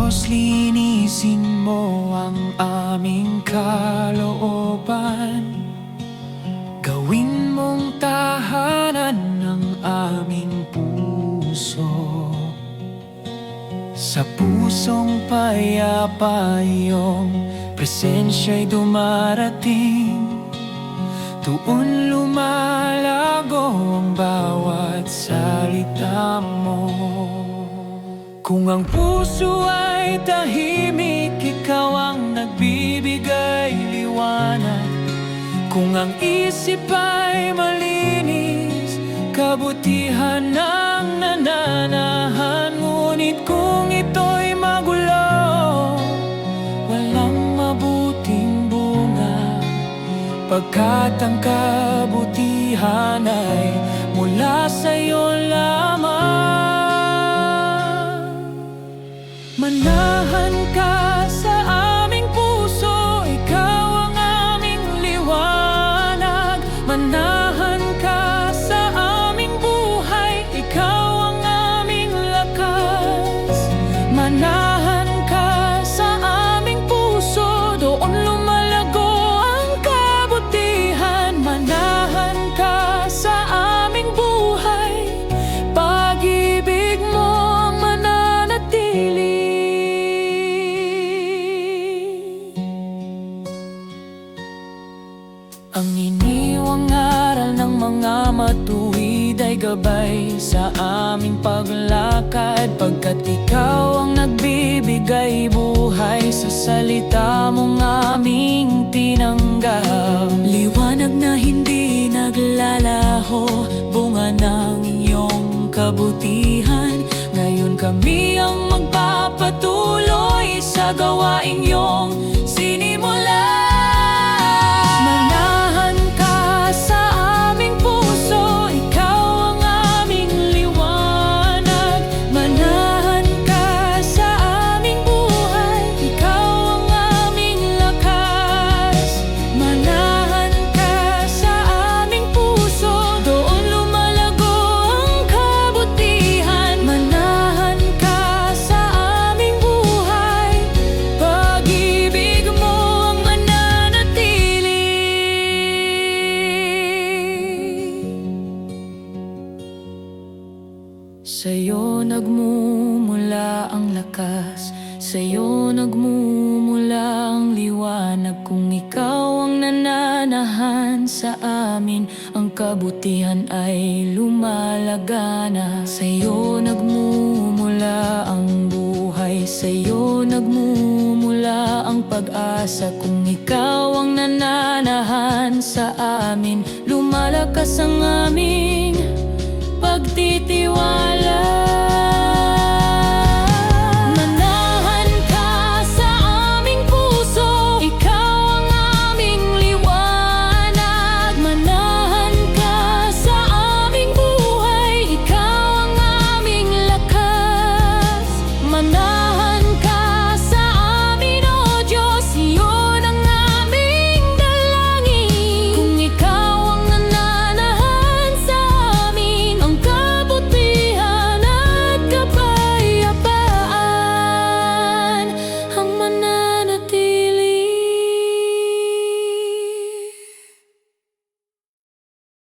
Diyos, linisin mo ang aming kalooban. Gawin mong tahanan ng aming puso. Sa pusong payapa iyong presensya'y dumarating. Doon lumalago ang bawat salita mo. Kung ang puso ay tahimik, ikaw ang nagbibigay liwanag. Kung ang isip ay malinis, kabutihan ang nananahan. Ngunit kung ito'y magulo, walang mabuting bunga, pagkat ang kabutihan ay mula sa'yo lamang. Manahan ka sa aming puso, ikaw ang aming liwanag. Manahan ka sa aming buhay, ikaw ang aming lakas. Manahan ka sa aming puso, doon lumalago ang kabutihan. Manahan ka sa aming buhay, pag-ibig mo ang mananatili. Ang iniwang aral ng mga matuwid ay gabay sa aming paglakad, pagkat ikaw ang nagbibigay buhay sa salita mong aming tinanggap. Liwanag na hindi naglalaho, bunga ng iyong kabutihan. Ngayon kami ang magpapatuloy sa gawaing iyong sinimulan. Sa'yo nagmumula ang lakas, sa'yo nagmumula ang liwanag. Kung ikaw ang nananahan sa amin, ang kabutihan ay lumalagana. Sa'yo nagmumula ang buhay, sa'yo nagmumula ang pag-asa. Kung ikaw ang nananahan sa amin, lumalakas ang aming pagtitiwala.